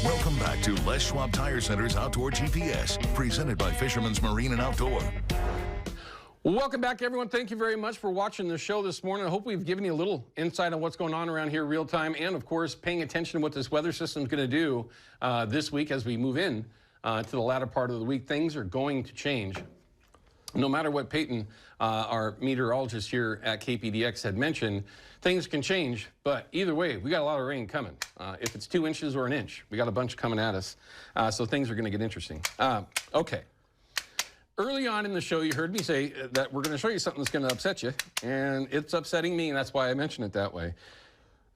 Welcome back to Les Schwab Tire Center's Outdoor GPS, presented by Fisherman's Marine and Outdoor. Welcome back, everyone. Thank you very much for watching the show this morning. I hope we've given you a little insight on what's going on around here real time, and of course, paying attention to what this weather system is going to do this week as we move in to the latter part of the week. Things are going to change. No matter what Peyton, our meteorologist here at KPDX, had mentioned, things can change, but either way, we got a lot of rain coming. If it's 2 inches or an inch, we got a bunch coming at us, so things are going to get interesting. Okay. Early on in the show, you heard me say that we're going to show you something that's going to upset you, and it's upsetting me, and that's why I mention it that way.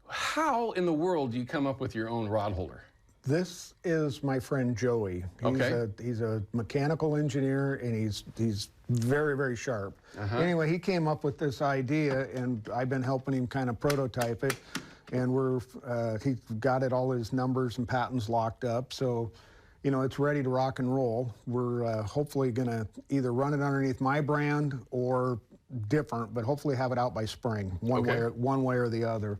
How in the world do you come up with your own rod holder? This is my friend Joey. He's a mechanical engineer, and he's very, very sharp. Anyway, he came up with this idea, and I've been helping him kind of prototype it, and he's got all his numbers and patents locked up, so you know, it's ready to rock and roll. We're hopefully going to either run it underneath my brand or different, but hopefully have it out by spring, one way or the other.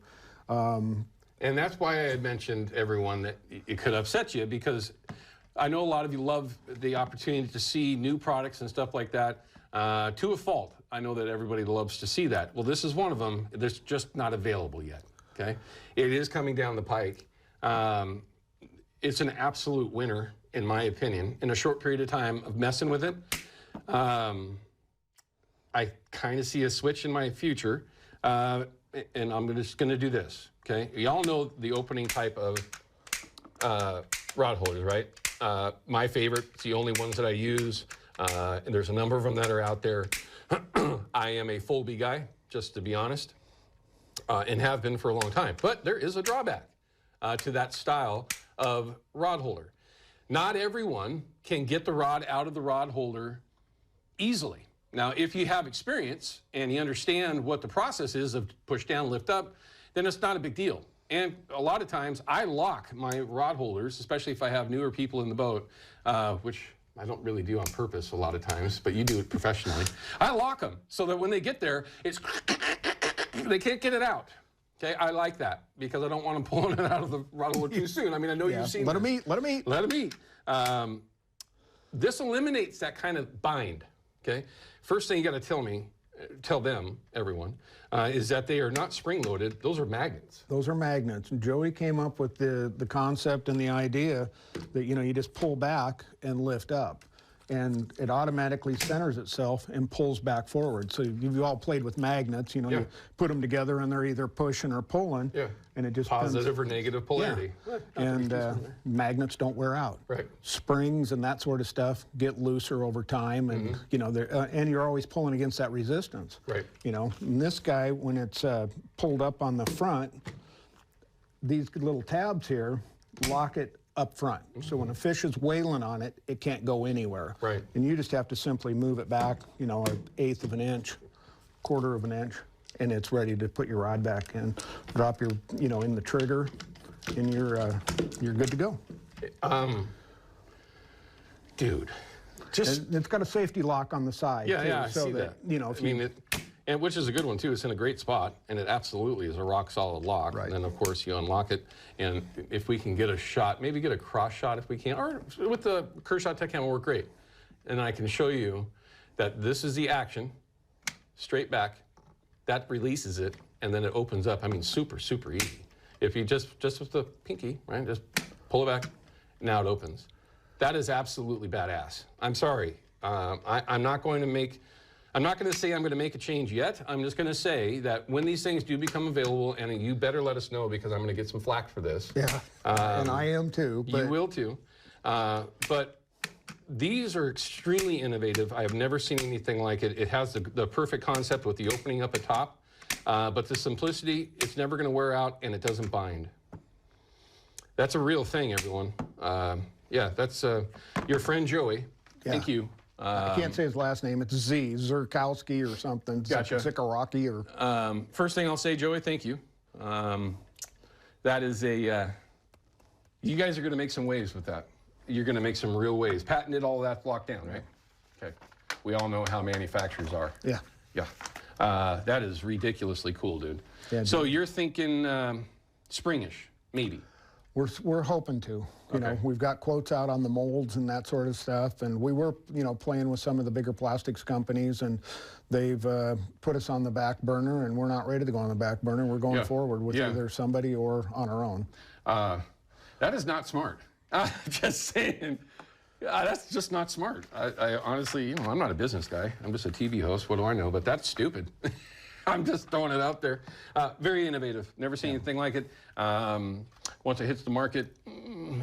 And that's why I had mentioned, everyone, that it could upset you, because I know a lot of you love the opportunity to see new products and stuff like that to a fault. I know that everybody loves to see that. Well, this is one of them that's just not available yet, okay? It is coming down the pike. It's an absolute winner, in my opinion. In a short period of time of messing with it, I kind of see a switch in my future, and I'm just going to do this, okay? Y'all know the opening type of rod holders, right? My favorite, it's the only ones that I use, and there's a number of them that are out there. I am a Folby guy, just to be honest, and have been for a long time. But there is a drawback to that style of rod holder. Not everyone can get the rod out of the rod holder easily. Now, if you have experience and you understand what the process is of push down, lift up, then it's not a big deal. And a lot of times I lock my rod holders, especially if I have newer people in the boat, which I don't really do on purpose a lot of times, but you do it professionally. I lock them so that when they get there, they can't get it out. Okay, I like that because I don't want them pulling it out of the rod holder too soon. I mean, I know you've seen Let them eat. This eliminates that kind of bind, okay? First thing you got to tell them, everyone, is that they are not spring-loaded. Those are magnets. Those are magnets. And Joey came up with the concept and the idea that, you know, you just pull back and lift up, and it automatically centers itself and pulls back forward. So you've all played with magnets, you know, you put them together and they're either pushing or pulling, and it just positive or negative polarity. And magnets don't wear out. Right. Springs and that sort of stuff get looser over time, and you know, and you're always pulling against that resistance. Right. You know, and this guy, when it's pulled up on the front, these little tabs here lock it up front. So when a fish is wailing on it, it can't go anywhere. Right. And you just have to simply move it back, you know, 1/8 of an inch, 1/4 of an inch, and it's ready to put your rod back in. Drop your, you know, in the trigger, and you're good to go. Dude, and it's got a safety lock on the side. Yeah, too, yeah, I so see that, you know, if and which is a good one too. It's in a great spot, and it absolutely is a rock solid lock. Right. And then of course you unlock it, and if we can get a shot, maybe get a cross shot if we can, or with the Kershaw Tech Cam will work great. And I can show you that this is the action, straight back, that releases it, and then it opens up. I mean, super, super easy. If you just with the pinky, right, just pull it back, now it opens. That is absolutely badass. I'm sorry, I'm not going to say I'm going to make a change yet. I'm just going to say that when these things do become available, and you better let us know because I'm going to get some flack for this. Yeah, and I am too. But you will too. But these are extremely innovative. I have never seen anything like it. It has the perfect concept with the opening up at top, but the simplicity, it's never going to wear out, and it doesn't bind. That's a real thing, everyone. Yeah, that's your friend Joey. Yeah. Thank you. I can't say his last name. It's Zurkowski or something. Gotcha. Zikaraki or. First thing I'll say, Joey, thank you. That is a. You guys are going to make some waves with that. You're going to make some real waves. Patented, all that's locked down, right? Okay. We all know how manufacturers are. Yeah. Yeah. That is ridiculously cool, dude. Yeah, so you're thinking springish, maybe. We're hoping to. You know, we've got quotes out on the molds and that sort of stuff, and we were, you know, playing with some of the bigger plastics companies, and they've put us on the back burner, and we're not ready to go on the back burner. We're going forward with either somebody or on our own. That is not smart. Just saying. That's just not smart. I honestly, you know, I'm not a business guy. I'm just a TV host. What do I know? But that's stupid. I'm just throwing it out there. Very innovative. Never seen anything like it. Once it hits the market,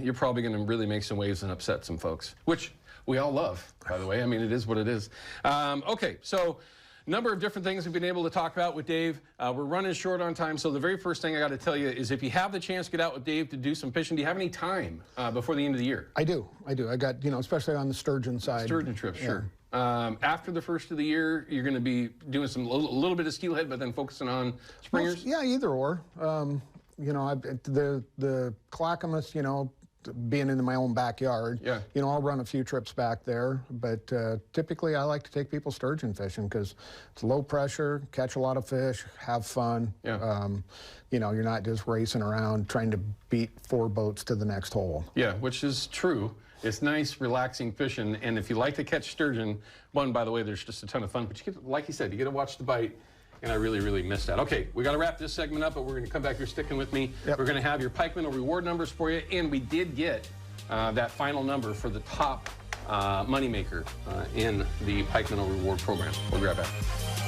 you're probably going to really make some waves and upset some folks, which we all love, by the way. I mean, it is what it is. Okay, so number of different things we've been able to talk about with Dave. We're running short on time, so the very first thing I got to tell you is if you have the chance to get out with Dave to do some fishing, do you have any time before the end of the year? I do. I got, you know, especially on the sturgeon side. Sturgeon trips, sure. After the first of the year, you're going to be doing a little bit of steelhead, but then focusing on springers? Well, yeah, either or. You know, the Clackamas, you know, being in my own backyard, you know, I'll run a few trips back there, but typically I like to take people sturgeon fishing because it's low pressure, catch a lot of fish, have fun. You know, you're not just racing around trying to beat 4 boats to the next hole. Yeah, which is true. It's nice, relaxing fishing, and if you like to catch sturgeon, one, by the way, there's just a ton of fun, but you get, like you said, you get to watch the bite, and I really, really missed that. Okay, we got to wrap this segment up, but we're going to come back here sticking with me. We're going to have your Pike Minnow reward numbers for you, and we did get that final number for the top moneymaker in the Pike Minnow reward program. We'll grab that.